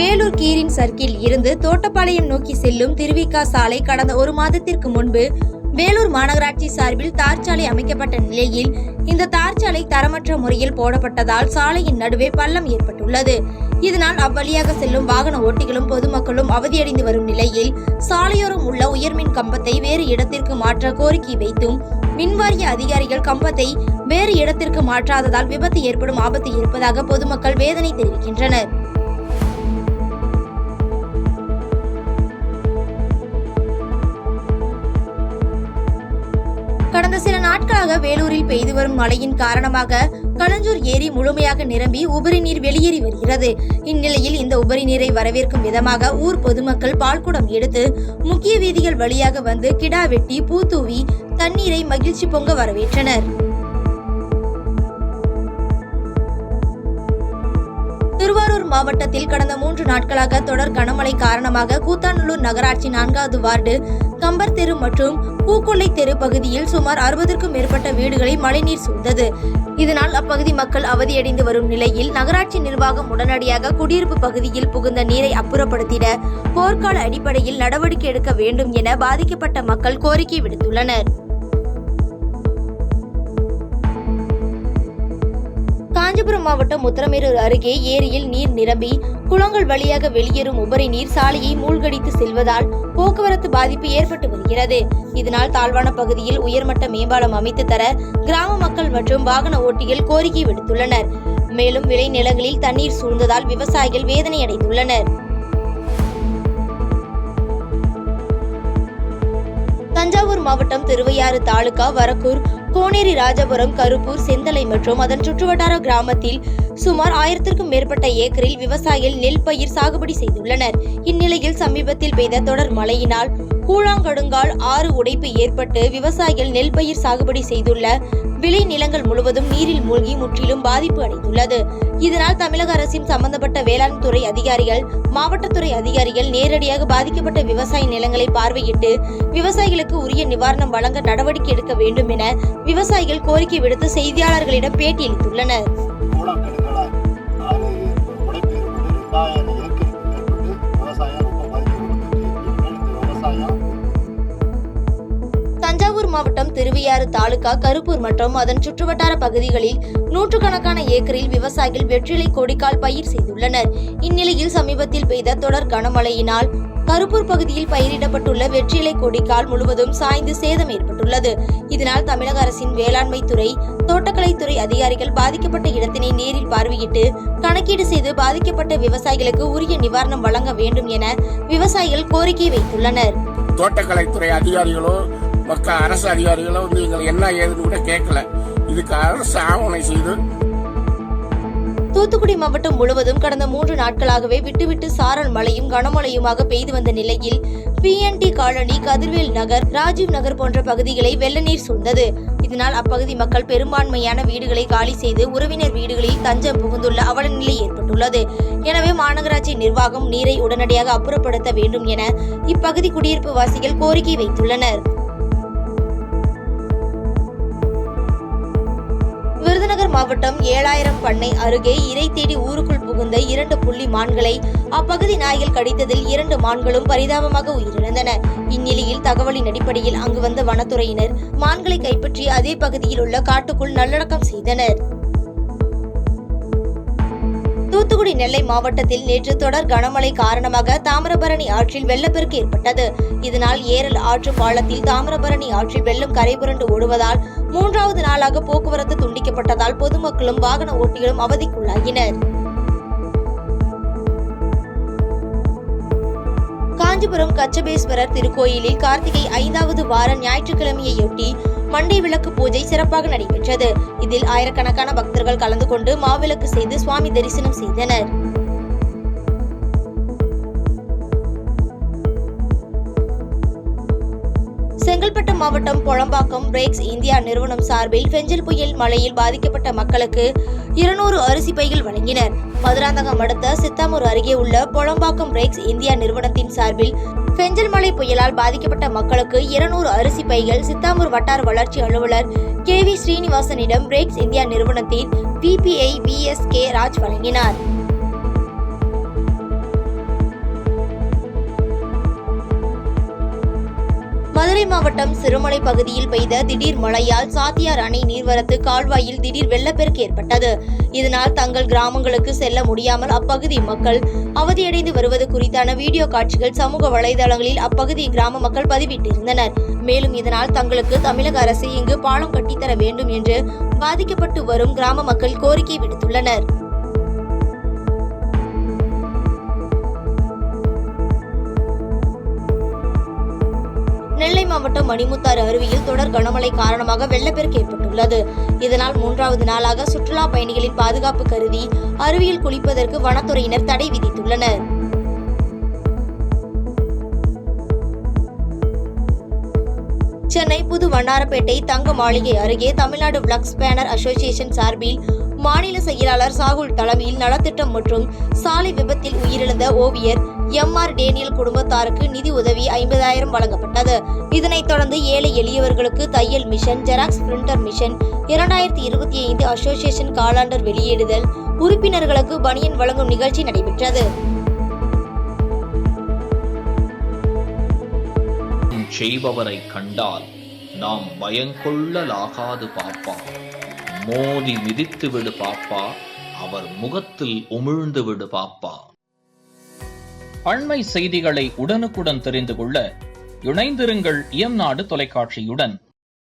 வேலூர் கீரின் சர்க்கில் இருந்து தோட்டப்பாளையம் நோக்கி செல்லும் திருவிக சாலை கடந்த ஒரு மாதத்திற்கு முன்பு வேலூர் மாநகராட்சி சார்பில் தார் சாலை அமைக்கப்பட்ட நிலையில் இந்த தார் சாலை தரமற்ற முறையில் போடப்பட்டதால் சாலையின் நடுவே பள்ளம் ஏற்பட்டுள்ளது. இதனால் அவ்வழியாக செல்லும் வாகன ஓட்டிகளும் பொதுமக்களும் அவதியடைந்து வரும் நிலையில் சாலையோரம் உள்ள உயர்மின் கம்பத்தை வேறு இடத்திற்கு மாற்ற கோரிக்கை வைத்தும் மின்வாரிய அதிகாரிகள் கம்பத்தை வேறு இடத்திற்கு மாற்றாததால் விபத்து ஏற்படும் ஆபத்து இருப்பதாக பொதுமக்கள் வேதனை தெரிவிக்கின்றனர். கடந்த சில நாட்களாக வேலூரில் பெய்து வரும் மழையின் காரணமாக களஞ்சூர் ஏரி முழுமையாக நிரம்பி உபரி நீர் வெளியேறி வருகிறது. இந்நிலையில் இந்த உபரி நீரை வரவேற்கும் விதமாக ஊர் பொதுமக்கள் பால்குடம் எடுத்து முக்கிய வீதிகள் வழியாக வந்து கிடா வெட்டி பூத்தூவி தண்ணீரை மகிழ்ச்சி பொங்க வரவேற்றனர். திருவாரூர் மாவட்டத்தில் கடந்த 3 நாட்களாக தொடர் கனமழை காரணமாக கூத்தாநல்லூர் நகராட்சி 4வது வார்டு கம்பர் தெரு மற்றும் பூக்கொல்லை தெரு பகுதியில் சுமார் 60க்கும் மேற்பட்ட வீடுகளை மழைநீர் சூழ்ந்தது. இதனால் அப்பகுதி மக்கள் அவதியடைந்து வரும் நிலையில் நகராட்சி நிர்வாகம் உடனடியாக குடியிருப்பு பகுதியில் புகுந்த நீரை அப்புறப்படுத்திட போர்க்கால அடிப்படையில் நடவடிக்கை எடுக்க வேண்டும் என பாதிக்கப்பட்ட மக்கள் கோரிக்கை விடுத்துள்ளனர். காஞ்சிபுரம் மாவட்டம் உத்தரமேரூர் அருகே ஏரியில் நீர் நிரம்பி குளங்கள் வழியாக வெளியேறும் உபரி நீர் சாலையை மூழ்கடித்து செல்வதால் போக்குவரத்து பாதிப்பு ஏற்பட்டு வருகிறது. இதனால் தாழ்வான பகுதியில் உயர்மட்ட மேம்பாலம் அமைத்து தர கிராம மக்கள் மற்றும் வாகன ஓட்டிகள் கோரிக்கை விடுத்துள்ளனர். மேலும் விளை நிலங்களில் தண்ணீர் சூழ்ந்ததால் விவசாயிகள் வேதனை அடைந்துள்ளனர். தஞ்சாவூர் மாவட்டம் திருவையாறு தாலுகா வரக்கூர், கோனேரி, ராஜபுரம், கருப்பூர், செந்தலை மற்றும் அதன் சுற்றுவட்டார கிராமத்தில் சுமார் 1000க்கும் மேற்பட்ட ஏக்கரில் விவசாயிகள் நெல் பயிர் சாகுபடி செய்துள்ளனர். இந்நிலையில் சமீபத்தில் பெய்த தொடர் மழையினால் கூழாங்கடுங்கால் ஆறு உடைப்பு ஏற்பட்டு விவசாயிகள் நெல் பயிர் சாகுபடி செய்துள்ள விளை நிலங்கள் முழுவதும் நீரில் மூழ்கி முற்றிலும் பாதிப்பு அடைந்துள்ளது. இதனால் தமிழக அரசின் சம்பந்தப்பட்ட வேளாண் துறை அதிகாரிகள், மாவட்டத்துறை அதிகாரிகள் நேரடியாக பாதிக்கப்பட்ட விவசாய நிலங்களை பார்வையிட்டு விவசாயிகளுக்கு உரிய நிவாரணம் வழங்க நடவடிக்கை எடுக்க வேண்டும் என விவசாயிகள் கோரிக்கை விடுத்து செய்தியாளர்களிடம் பேட்டியளித்துள்ளனர். தஞ்சாவூர் மாவட்டம் திருவையாறு தாலுகா கருப்பூர் மற்றும் அதன் சுற்றுவட்டார பகுதிகளில் நூற்றுக்கணக்கான ஏக்கரில் விவசாயிகள் வெற்றிலை கொடிக்கால் பயிர் செய்துள்ளனர். இந்நிலையில் சமீபத்தில் பெய்த தொடர் கனமழையினால் கருப்பூர் பகுதியில் பயிரிடப்பட்டுள்ள வெற்றிலை கொடிக்கால் முழுவதும் சாய்ந்து சேதம் ஏற்பட்டுள்ளது. இதனால் தமிழக அரசின் வேளாண்மை துறை, தோட்டக்கலைத்துறை அதிகாரிகள் பாதிக்கப்பட்ட இடத்தினை நேரில் பார்வையிட்டு கணக்கீடு செய்து பாதிக்கப்பட்ட விவசாயிகளுக்கு உரிய நிவாரணம் வழங்க வேண்டும் என விவசாயிகள் கோரிக்கை வைத்துள்ளனர். தோட்டக்கலைத்துறை அதிகாரிகளோ அரசு அதிகாரிகளும் எங்களை என்ன ஏதுன்னு கூட கேட்கல. இதுக்கு அரசு ஆவணை செய்து. தூத்துக்குடி மாவட்டம் முழுவதும் கடந்த 3 நாட்களாகவே விட்டுவிட்டு சாரல் மழையும் கனமழையுமாக பெய்து வந்த நிலையில் PNT காலனி, கதிர்வேல் நகர், ராஜீவ் நகர் போன்ற பகுதிகளை வெள்ள நீர் சூழ்ந்தது. இதனால் அப்பகுதி மக்கள் பெரும்பான்மையான வீடுகளை காலி செய்து உறவினர் வீடுகளில் தஞ்சம் புகுந்துள்ள அவல நிலை ஏற்பட்டுள்ளது. எனவே மாநகராட்சி நிர்வாகம் நீரை உடனடியாக அப்புறப்படுத்த வேண்டும் என இப்பகுதி குடியிருப்பு வாசிகள் கோரிக்கை வைத்துள்ளனர். விருதுநகர் மாவட்டம் 7000 பண்ணை அருகே இரை தேடி ஊருக்குள் புகுந்த 2 புள்ளி மான்களை அப்பகுதி நாய்கள் கடித்ததில் 2 மான்களும் பரிதாபமாக உயிரிழந்தன. இந்நிலையில் தகவலின் அடிப்படையில் அங்கு வந்த வனத்துறையினர் மான்களை கைப்பற்றி அதே பகுதியில் உள்ள காட்டுக்குள் நல்லடக்கம் செய்தனர். தூத்துக்குடி, நெல்லை மாவட்டத்தில் நேற்று தொடர் கனமழை காரணமாக தாமிரபரணி ஆற்றில் வெள்ளப்பெருக்கு ஏற்பட்டது. இதனால் ஏரல் ஆற்று பாலத்தில் தாமிரபரணி ஆற்றில் வெள்ளம் கரைபுரண்டு ஓடுவதால் 3வது நாளாக போக்குவரத்து துண்டிக்கப்பட்டதால் பொதுமக்களும் வாகன ஓட்டிகளும் அவதிக்குள்ளாகினர். காஞ்சிபுரம் கச்சபேஸ்வரர் திருக்கோயிலில் கார்த்திகை 5வது வார ஞாயிற்றுக்கிழமையொட்டி மண்டை விளக்கு பூஜை சிறப்பாக நடைபெற்றது. இதில் ஆயிரக்கணக்கான பக்தர்கள் கலந்து கொண்டு மாவிளக்கு செய்து சுவாமி தரிசனம் செய்தனர். செங்கல்பட்டு மாவட்டம் பொளம்பாக்கம் பிரேக்ஸ் இந்தியா நிறுவனம் சார்பில் பெஞ்சல் புயல் மழையில் பாதிக்கப்பட்ட மக்களுக்கு 200 அரிசி பைகள் வழங்கினர். மதுராந்தகம் அடுத்த சித்தாமூர் அருகே உள்ள பொளம்பாக்கம் பிரேக்ஸ் இந்தியா நிறுவனத்தின் சார்பில் பெஞ்சல் மழை புயலால் பாதிக்கப்பட்ட மக்களுக்கு 200 அரிசி பைகள் சித்தாமூர் வட்டார வளர்ச்சி அலுவலர் KV ஸ்ரீனிவாசனிடம் பிரேக்ஸ் இந்தியா நிறுவனத்தின் PPI VSK ராஜ் வழங்கினார். மதுரை மாவட்டம் சிறுமலை பகுதியில் பெய்த திடீர் மழையால் சாத்தியார் அணை நீர்வரத்து கால்வாயில் திடீர் வெள்ளப்பெருக்கு ஏற்பட்டது. இதனால் தங்கள் கிராமங்களுக்கு செல்ல முடியாமல் அப்பகுதி மக்கள் அவதியடைந்து வருவது குறித்தான வீடியோ காட்சிகள் சமூக வலைதளங்களில் அப்பகுதி கிராம மக்கள் பதிவிட்டிருந்தனர். மேலும் இதனால் தங்களுக்கு தமிழக அரசு இங்கு பாலம் கட்டித்தர வேண்டும் என்று பாதிக்கப்பட்டு வரும் கிராம மக்கள் கோரிக்கை விடுத்துள்ளனர். நெல்லை மாவட்டம் மணிமுத்தாறு அருவியில் தொடர் கனமழை காரணமாக வெள்ளப்பெருக்கு ஏற்பட்டுள்ளது. இதனால் 3வது நாளாக சுற்றுலா பயணிகளின் பாதுகாப்பு கருதி அருவியில் குளிப்பதற்கு வனத்துறையினர் தடை விதித்துள்ளனர். சென்னை புது வண்ணாரப்பேட்டை தங்க மாளிகை அருகே தமிழ்நாடு பிளக்ஸ் பேனர் அசோசியேஷன் சார்பில் மாநில செயலாளர் சாகுல் தலைமையில் நலத்திட்டம் மற்றும் சாலை விபத்தில் உயிரிழந்த ஓவியர் MR டேனியல் குடும்பத்தாருக்கு நிதி உதவி 50,000 வழங்கப்பட்டது. இதனைத் தொடர்ந்து ஏழை எளியவர்களுக்கு தையல் machine, xerox printer machine, 2025 association calendar வெளியிடுதல், உறுப்பினர்களுக்கு பனியன் வழங்கும் நிகழ்ச்சி நடைபெற்றது. செய்பவரை கண்டால் நாம் பயங்கொள்ளலாகாது பாப்பா, மோதி மிதித்து விடு பாப்பா, அவர் முகத்தில் உமிழ்ந்து விடு பாப்பா. அண்மை செய்திகளை உடனுக்குடன் தெரிந்து கொள்ள இணைந்திருங்கள் இயம்நாடு தொலைக்காட்சியுடன்.